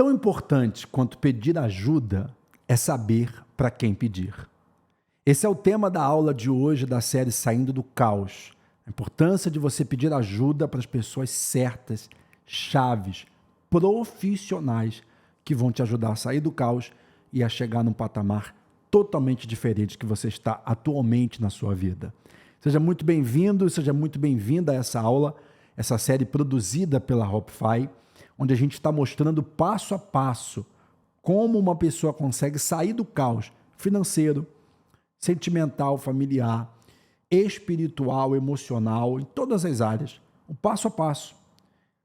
Tão importante quanto pedir ajuda é saber para quem pedir. Esse é o tema da aula de hoje da série Saindo do Caos. A importância de você pedir ajuda para as pessoas certas, chaves, profissionais que vão te ajudar a sair do caos e a chegar num patamar totalmente diferente que você está atualmente na sua vida. Seja muito bem-vindo, seja muito bem-vinda a essa aula, essa série produzida pela Hopify, onde a gente está mostrando passo a passo como uma pessoa consegue sair do caos financeiro, sentimental, familiar, espiritual, emocional, em todas as áreas, um passo a passo,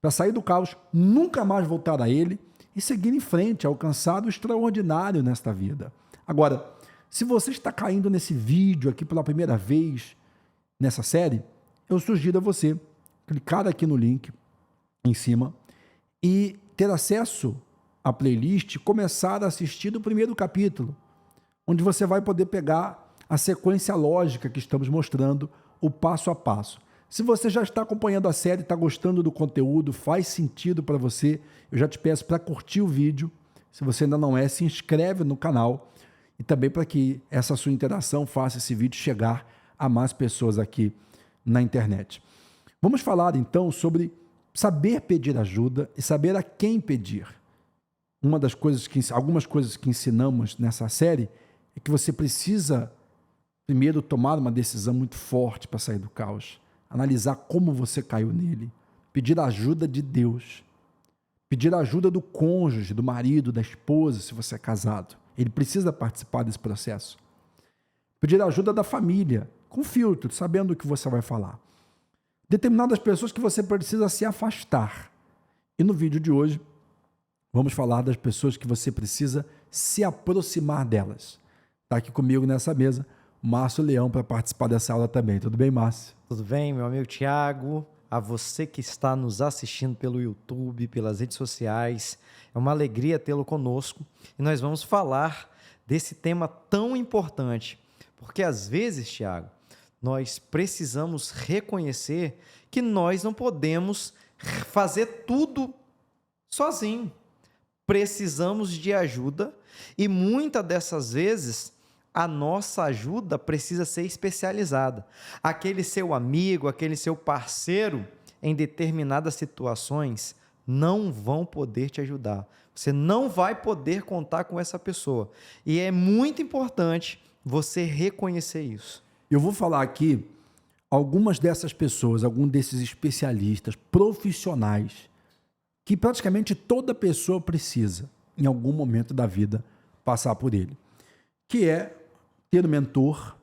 para sair do caos, nunca mais voltar a ele e seguir em frente, alcançar o extraordinário nesta vida. Agora, se você está caindo nesse vídeo aqui pela primeira vez, nessa série, eu sugiro a você clicar aqui no link em cima e ter acesso à playlist, começar a assistir do primeiro capítulo, onde você vai poder pegar a sequência lógica que estamos mostrando, o passo a passo. Se você já está acompanhando a série, está gostando do conteúdo, faz sentido para você, eu já te peço para curtir o vídeo. Se você ainda não é, se inscreve no canal e também para que essa sua interação faça esse vídeo chegar a mais pessoas aqui na internet. Vamos falar então sobre saber pedir ajuda e saber a quem pedir. Algumas coisas que ensinamos nessa série é que você precisa primeiro tomar uma decisão muito forte para sair do caos, analisar como você caiu nele, pedir a ajuda de Deus, pedir a ajuda do cônjuge, do marido, da esposa, se você é casado. Ele precisa participar desse processo. Pedir a ajuda da família, com filtro, sabendo o que você vai falar. Determinadas pessoas que você precisa se afastar. E no vídeo de hoje, vamos falar das pessoas que você precisa se aproximar delas. Está aqui comigo nessa mesa Márcio Leão para participar dessa aula também. Tudo bem, Márcio? Tudo bem, meu amigo Tiago? A você que está nos assistindo pelo YouTube, pelas redes sociais, é uma alegria tê-lo conosco. E nós vamos falar desse tema tão importante, porque às vezes, Tiago, nós precisamos reconhecer que nós não podemos fazer tudo sozinho. Precisamos de ajuda e muitas dessas vezes a nossa ajuda precisa ser especializada. Aquele seu amigo, aquele seu parceiro, em determinadas situações, não vão poder te ajudar. Você não vai poder contar com essa pessoa. E é muito importante você reconhecer isso. Eu vou falar aqui algumas dessas pessoas, alguns desses especialistas, profissionais, que praticamente toda pessoa precisa, em algum momento da vida, passar por ele. Que é ter um mentor.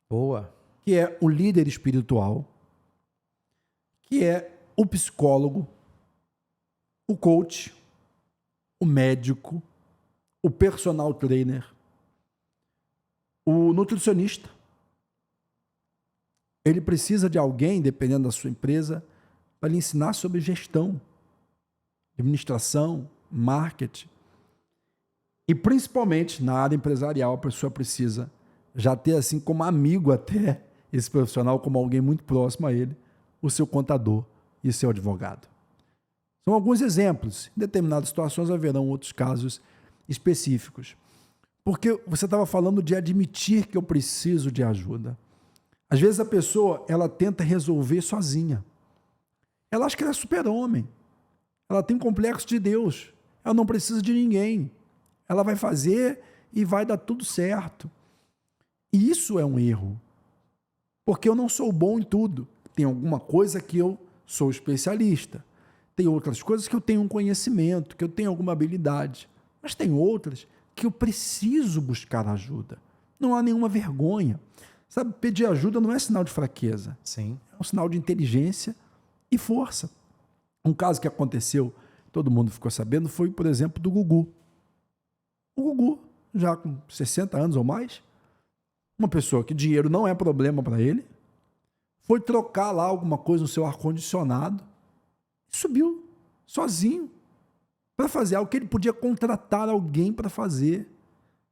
Boa. Que é o líder espiritual. Que é o psicólogo, o coach, o médico, o personal trainer, o nutricionista. Ele precisa de alguém, dependendo da sua empresa, para lhe ensinar sobre gestão, administração, marketing. E principalmente na área empresarial, a pessoa precisa já ter assim como amigo até esse profissional, como alguém muito próximo a ele, o seu contador e o seu advogado. São alguns exemplos. Em determinadas situações haverão outros casos específicos. Porque você estava falando de admitir que eu preciso de ajuda. Às vezes a pessoa, ela tenta resolver sozinha. Ela acha que ela é super-homem. Ela tem complexo de Deus. Ela não precisa de ninguém. Ela vai fazer e vai dar tudo certo. E isso é um erro. Porque eu não sou bom em tudo. Tem alguma coisa que eu sou especialista. Tem outras coisas que eu tenho um conhecimento, que eu tenho alguma habilidade. Mas tem outras que eu preciso buscar ajuda. Não há nenhuma vergonha. Sabe, pedir ajuda não é sinal de fraqueza. Sim. É um sinal de inteligência e força. Um caso que aconteceu, todo mundo ficou sabendo, foi, por exemplo, do Gugu. O Gugu, já com 60 anos ou mais, uma pessoa que dinheiro não é problema para ele, foi trocar lá alguma coisa no seu ar-condicionado e subiu sozinho para fazer algo que ele podia contratar alguém para fazer.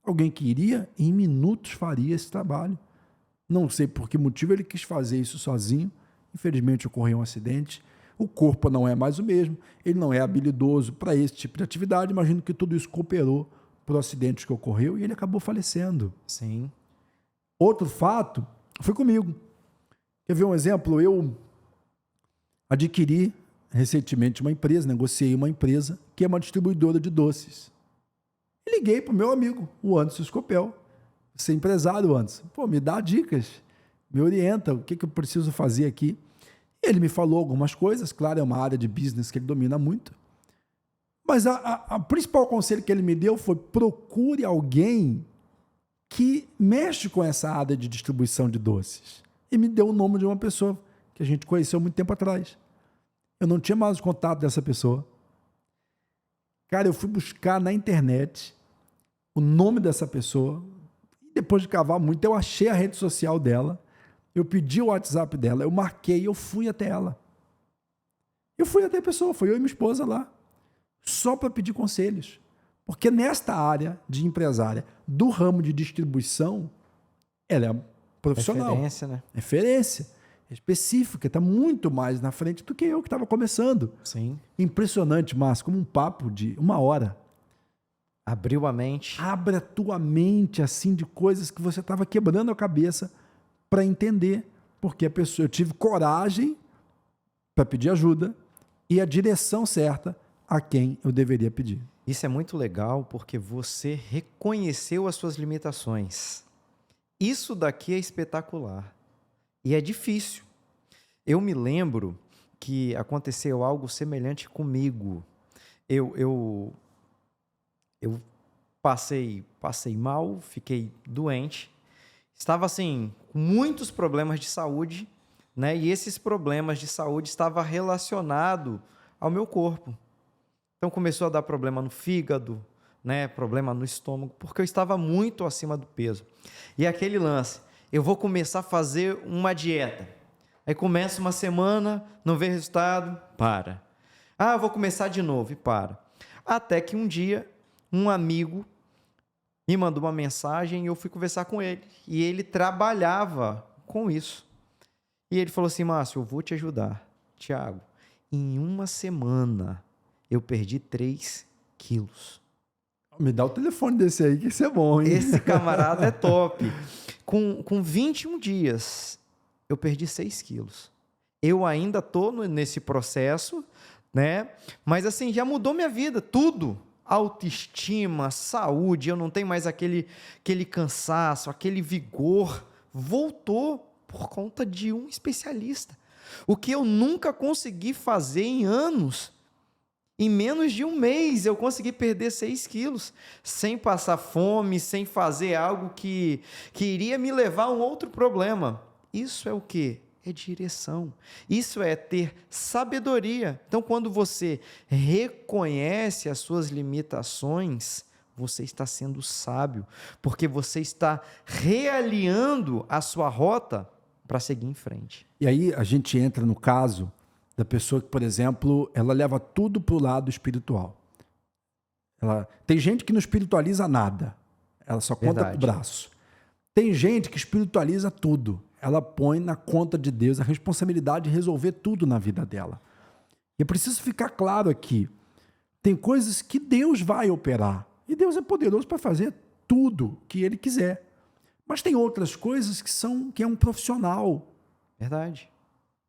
Alguém que iria, em minutos, faria esse trabalho. Não sei por que motivo ele quis fazer isso sozinho. Infelizmente ocorreu um acidente. o corpo não é mais o mesmo, ele não é habilidoso para esse tipo de atividade. Imagino que tudo isso cooperou para o acidente que ocorreu e ele acabou falecendo. Sim. Outro fato foi comigo. Quer ver um exemplo? Eu adquiri recentemente uma empresa, negociei uma empresa que é uma distribuidora de doces. E liguei para o meu amigo, o Anderson Scopel. Você é empresário, Anderson. Pô, me dá dicas, me orienta, o que eu preciso fazer aqui. Ele me falou algumas coisas, claro, é uma área de business que ele domina muito. Mas a principal conselho que ele me deu foi: procure alguém que mexe com essa área de distribuição de doces. E me deu o nome de uma pessoa que a gente conheceu muito tempo atrás. Eu não tinha mais o contato dessa pessoa. Cara, eu fui buscar na internet o nome dessa pessoa. E depois de cavar muito, eu achei a rede social dela. Eu pedi o WhatsApp dela, eu marquei, eu fui até ela. Eu fui até a pessoa, foi eu e minha esposa lá. Só para pedir conselhos. Porque nesta área de empresária, do ramo de distribuição, ela é profissional. Referência, né? Referência. Específica, está muito mais na frente do que eu que estava começando. Sim. Impressionante, Márcio, como um papo de 1 hora. Abriu a mente. Abre a tua mente, assim, de coisas que você estava quebrando a cabeça para entender. Porque eu tive coragem para pedir ajuda e a direção certa a quem eu deveria pedir. Isso é muito legal porque você reconheceu as suas limitações. Isso daqui é espetacular. E é difícil. Eu me lembro que aconteceu algo semelhante comigo. Eu passei mal, fiquei doente. Estava assim, com muitos problemas de saúde, né? E esses problemas de saúde estavam relacionados ao meu corpo. Então começou a dar problema no fígado, né? Problema no estômago, porque eu estava muito acima do peso. E aquele lance, eu vou começar a fazer uma dieta. Aí começa uma semana, não vê resultado, para. Ah, eu vou começar de novo e para. Até que um dia, um amigo me mandou uma mensagem e eu fui conversar com ele. E ele trabalhava com isso. E ele falou assim: Márcio, eu vou te ajudar. Tiago, em uma semana eu perdi 3 quilos. Me dá o telefone desse aí, que isso é bom, hein? Esse camarada é top. Com 21 dias, eu perdi 6 quilos. Eu ainda estou nesse processo, né? Mas assim, já mudou minha vida, tudo. Autoestima, saúde, eu não tenho mais aquele cansaço, aquele vigor. Voltou por conta de um especialista. O que eu nunca consegui fazer em anos. Em menos de um mês eu consegui perder 6 quilos, sem passar fome, sem fazer algo que iria me levar a um outro problema. Isso é o quê? É direção. Isso é ter sabedoria. Então, quando você reconhece as suas limitações, você está sendo sábio, porque você está realinhando a sua rota para seguir em frente. E aí a gente entra no caso da pessoa que, por exemplo, ela leva tudo para o lado espiritual. Tem gente que não espiritualiza nada. Ela só conta com o braço. Tem gente que espiritualiza tudo. Ela põe na conta de Deus a responsabilidade de resolver tudo na vida dela. E é preciso ficar claro aqui. Tem coisas que Deus vai operar. E Deus é poderoso para fazer tudo que Ele quiser. Mas tem outras coisas que é um profissional. Verdade.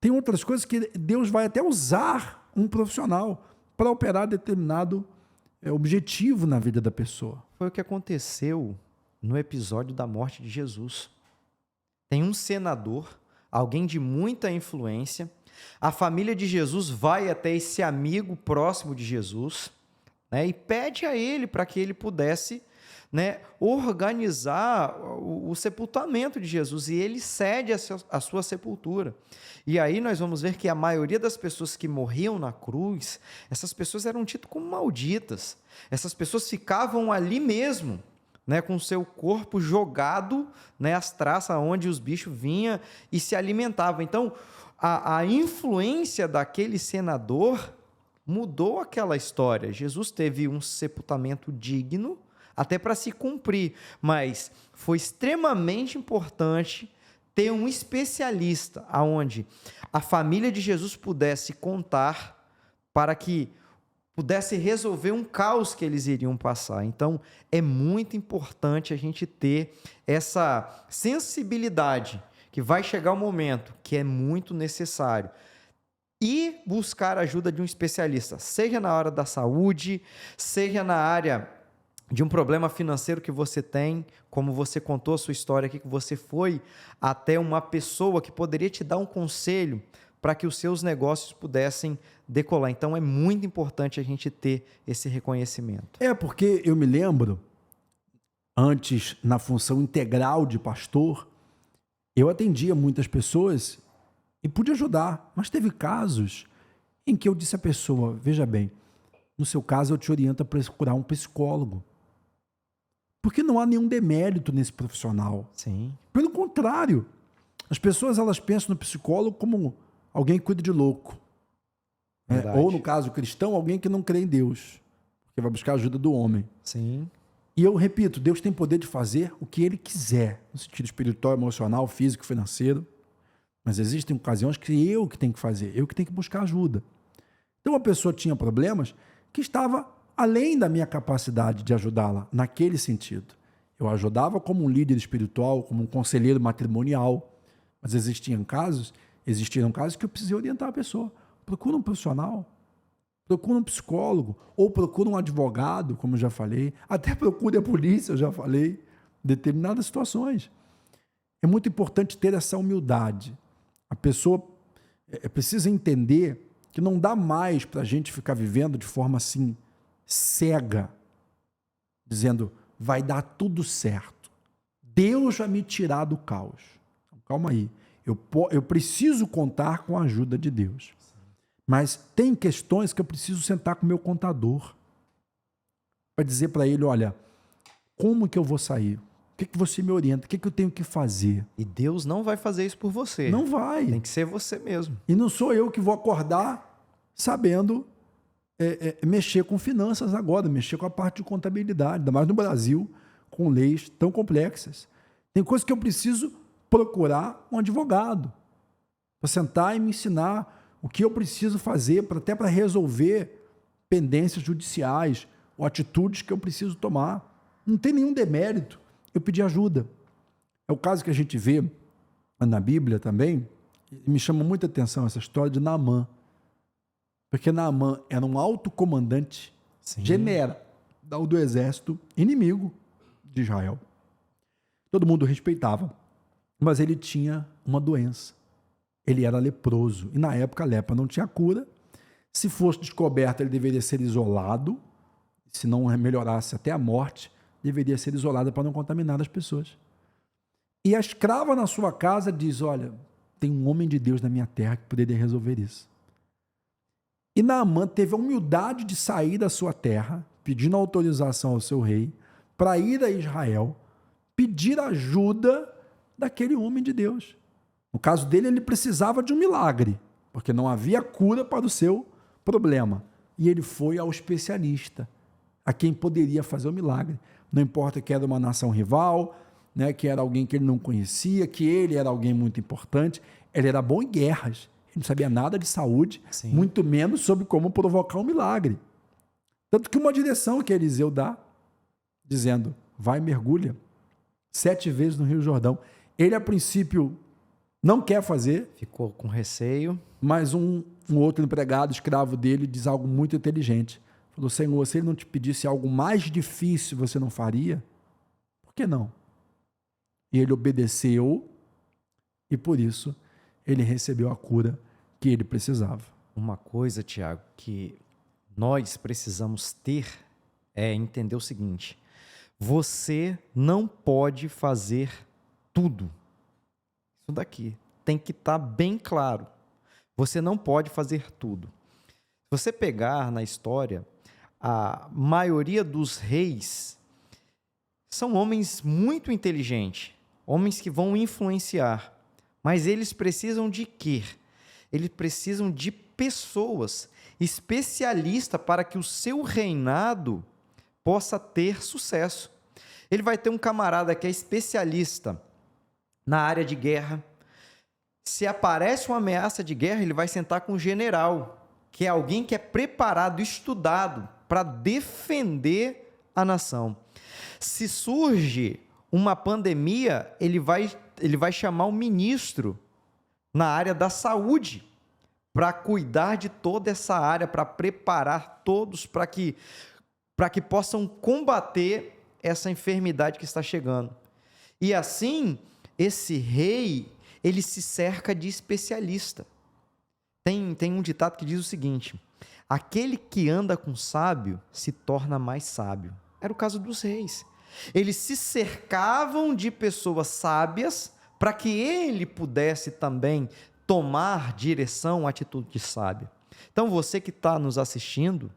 Tem outras coisas que Deus vai até usar um profissional para operar determinado objetivo na vida da pessoa. Foi o que aconteceu no episódio da morte de Jesus. Tem um senador, alguém de muita influência, a família de Jesus vai até esse amigo próximo de Jesus, né, e pede a ele para que ele pudesse, né, organizar o sepultamento de Jesus, e ele cede a sua sepultura. E aí nós vamos ver que a maioria das pessoas que morriam na cruz, essas pessoas eram tidas como malditas. Essas pessoas ficavam ali mesmo, né, com o seu corpo jogado, né, as traças onde os bichos vinham e se alimentavam. Então, a influência daquele senador mudou aquela história. Jesus teve um sepultamento digno, até para se cumprir, mas foi extremamente importante ter um especialista aonde a família de Jesus pudesse contar para que pudesse resolver um caos que eles iriam passar. Então, é muito importante a gente ter essa sensibilidade, que vai chegar um momento que é muito necessário, e buscar a ajuda de um especialista, seja na área da saúde, seja na área de um problema financeiro que você tem, como você contou a sua história aqui, que você foi até uma pessoa que poderia te dar um conselho para que os seus negócios pudessem decolar. Então, é muito importante a gente ter esse reconhecimento. Porque eu me lembro, antes, na função integral de pastor, eu atendia muitas pessoas e pude ajudar, mas teve casos em que eu disse à pessoa, veja bem, no seu caso eu te oriento a procurar um psicólogo, porque não há nenhum demérito nesse profissional. Sim. Pelo contrário, as pessoas elas pensam no psicólogo como alguém que cuida de louco. Ou, no caso cristão, alguém que não crê em Deus, que vai buscar a ajuda do homem. Sim. E eu repito, Deus tem poder de fazer o que Ele quiser, no sentido espiritual, emocional, físico, financeiro. Mas existem ocasiões que eu que tenho que fazer, eu que tenho que buscar ajuda. Então a pessoa tinha problemas que estava além da minha capacidade de ajudá-la, naquele sentido. Eu ajudava como um líder espiritual, como um conselheiro matrimonial, mas existiram casos que eu precisei orientar a pessoa. Procura um profissional, procura um psicólogo, ou procura um advogado, como eu já falei, até procure a polícia, eu já falei, em determinadas situações. É muito importante ter essa humildade. A pessoa precisa entender que não dá mais para a gente ficar vivendo de forma assim, cega, dizendo, vai dar tudo certo. Deus vai me tirar do caos. Calma aí. Eu preciso contar com a ajuda de Deus. Mas tem questões que eu preciso sentar com o meu contador para dizer para ele, olha, como que eu vou sair? O que você me orienta? O que eu tenho que fazer? E Deus não vai fazer isso por você. Não vai. Tem que ser você mesmo. E não sou eu que vou acordar sabendo mexer com finanças agora, mexer com a parte de contabilidade, ainda mais no Brasil, com leis tão complexas. Tem coisas que eu preciso procurar um advogado para sentar e me ensinar o que eu preciso fazer até para resolver pendências judiciais ou atitudes que eu preciso tomar. Não tem nenhum demérito eu pedir ajuda. É o caso que a gente vê na Bíblia também, e me chama muita atenção essa história de Naamã. Porque Naamã era um alto comandante, general do exército inimigo de Israel. Todo mundo respeitava, mas ele tinha uma doença. Ele era leproso, e na época a lepra não tinha cura. Se fosse descoberto, ele deveria ser isolado, se não melhorasse até a morte, deveria ser isolado para não contaminar as pessoas. E a escrava na sua casa diz, olha, tem um homem de Deus na minha terra que poderia resolver isso. E Naamã teve a humildade de sair da sua terra, pedindo autorização ao seu rei, para ir a Israel, pedir ajuda daquele homem de Deus. No caso dele, ele precisava de um milagre, porque não havia cura para o seu problema. E ele foi ao especialista, a quem poderia fazer o milagre. Não importa que era uma nação rival, né, que era alguém que ele não conhecia, que ele era alguém muito importante. Ele era bom em guerras. Ele não sabia nada de saúde, Sim. muito menos sobre como provocar um milagre. Tanto que uma direção que Eliseu dá, dizendo, vai e mergulha 7 vezes no Rio Jordão. Ele, a princípio, não quer fazer. Ficou com receio. Mas um outro empregado, escravo dele, diz algo muito inteligente. Falou, Senhor, se ele não te pedisse algo mais difícil, você não faria? Por que não? E ele obedeceu e, por isso, ele recebeu a cura que ele precisava. Uma coisa, Tiago, que nós precisamos ter é entender o seguinte, você não pode fazer tudo. Isso daqui tem que estar bem claro. Você não pode fazer tudo. Se você pegar na história, a maioria dos reis são homens muito inteligentes, homens que vão influenciar, mas eles precisam de quê? Eles precisam de pessoas especialistas para que o seu reinado possa ter sucesso. Ele vai ter um camarada que é especialista na área de guerra. Se aparece uma ameaça de guerra, ele vai sentar com um general, que é alguém que é preparado, estudado para defender a nação. Se surge uma pandemia, ele vai chamar um ministro na área da saúde para cuidar de toda essa área, para preparar todos para que possam combater essa enfermidade que está chegando. E assim, esse rei, ele se cerca de especialista. Tem um ditado que diz o seguinte: aquele que anda com sábio se torna mais sábio. Era o caso dos reis. Eles se cercavam de pessoas sábias para que ele pudesse também tomar direção, atitude sábia. Então, você que está nos assistindo,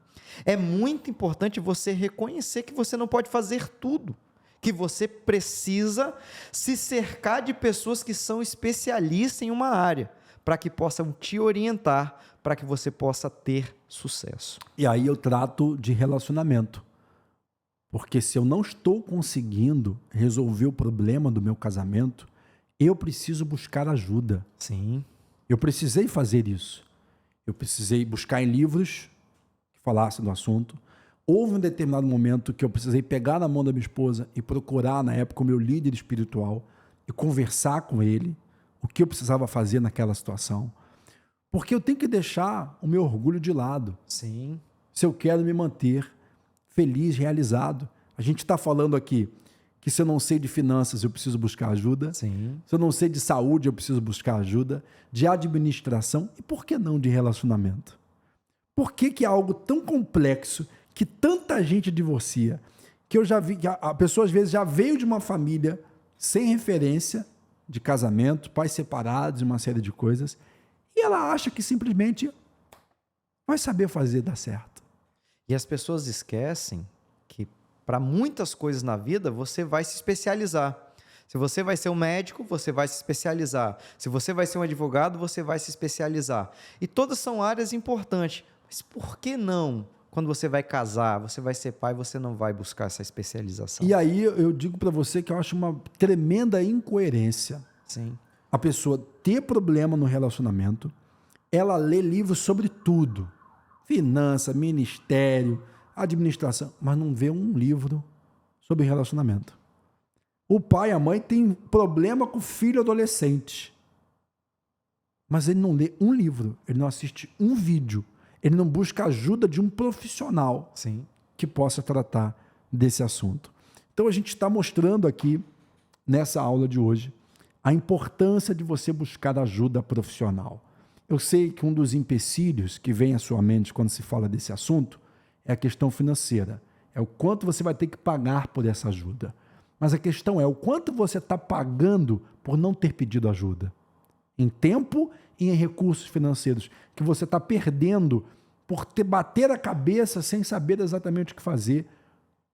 é muito importante você reconhecer que você não pode fazer tudo, que você precisa se cercar de pessoas que são especialistas em uma área, para que possam te orientar, para que você possa ter sucesso. E aí eu trato de relacionamento. Porque se eu não estou conseguindo resolver o problema do meu casamento, eu preciso buscar ajuda. Sim. Eu precisei fazer isso. Eu precisei buscar em livros que falassem do assunto. Houve um determinado momento que eu precisei pegar na mão da minha esposa e procurar, na época, o meu líder espiritual e conversar com ele o que eu precisava fazer naquela situação. Porque eu tenho que deixar o meu orgulho de lado. Sim. Se eu quero me manter feliz, realizado. A gente está falando aqui que se eu não sei de finanças, eu preciso buscar ajuda. Sim. Se eu não sei de saúde, eu preciso buscar ajuda. De administração e por que não de relacionamento? Por que é algo tão complexo que tanta gente divorcia? Que eu já vi, que a pessoa às vezes já veio de uma família sem referência de casamento, pais separados, uma série de coisas, e ela acha que simplesmente vai saber fazer dar certo. E as pessoas esquecem que para muitas coisas na vida você vai se especializar. Se você vai ser um médico, você vai se especializar. Se você vai ser um advogado, você vai se especializar. E todas são áreas importantes. Mas por que não, quando você vai casar, você vai ser pai, você não vai buscar essa especialização? E aí eu digo para você que eu acho uma tremenda incoerência. Sim. A pessoa ter problema no relacionamento, ela lê livros sobre tudo. Finança, ministério, administração, mas não vê um livro sobre relacionamento. O pai e a mãe têm problema com o filho adolescente, mas ele não lê um livro, ele não assiste um vídeo, ele não busca ajuda de um profissional Sim. que possa tratar desse assunto. Então a gente está mostrando aqui, nessa aula de hoje, a importância de você buscar ajuda profissional. Eu sei que um dos empecilhos que vem à sua mente quando se fala desse assunto é a questão financeira. É o quanto você vai ter que pagar por essa ajuda. Mas a questão é o quanto você está pagando por não ter pedido ajuda. Em tempo e em recursos financeiros que você está perdendo por bater a cabeça sem saber exatamente o que fazer,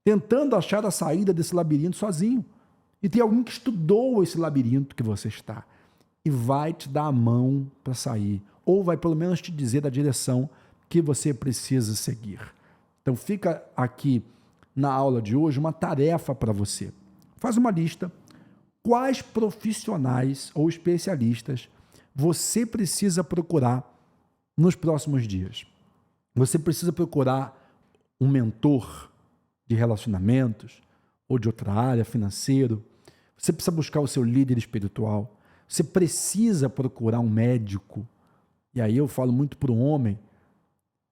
tentando achar a saída desse labirinto sozinho. E tem alguém que estudou esse labirinto que você está e vai te dar a mão para sair, ou vai pelo menos te dizer da direção que você precisa seguir. Então fica aqui na aula de hoje uma tarefa para você. Faz uma lista. Quais profissionais ou especialistas você precisa procurar nos próximos dias? Você precisa procurar um mentor de relacionamentos ou de outra área, financeiro. Você precisa buscar o seu líder espiritual. Você precisa procurar um médico. E aí eu falo muito para o homem.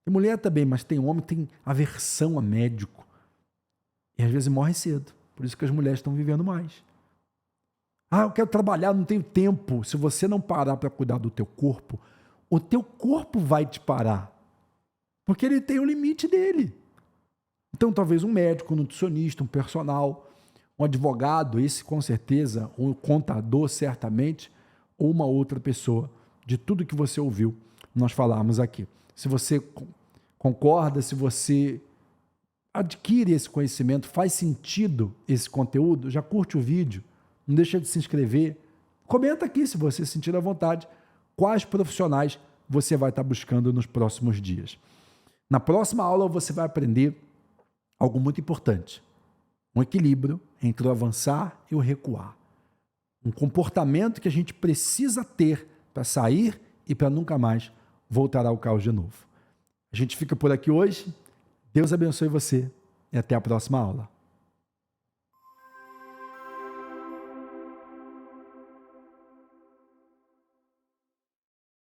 Tem mulher também, mas tem homem que tem aversão a médico. E às vezes morre cedo. Por isso que as mulheres estão vivendo mais. Ah, eu quero trabalhar, não tenho tempo. Se você não parar para cuidar do teu corpo, o teu corpo vai te parar. Porque ele tem o limite dele. Então talvez um médico, um nutricionista, um personal, um advogado, esse com certeza, um contador certamente, ou uma outra pessoa, de tudo que você ouviu, nós falamos aqui. Se você concorda, se você adquire esse conhecimento, faz sentido esse conteúdo, já curte o vídeo, não deixa de se inscrever, comenta aqui se você sentir à vontade, quais profissionais você vai estar buscando nos próximos dias. Na próxima aula você vai aprender algo muito importante, um equilíbrio entre o avançar e o recuar. um comportamento que a gente precisa ter para sair e para nunca mais voltar ao caos de novo. A gente fica por aqui hoje. Deus abençoe você e até a próxima aula.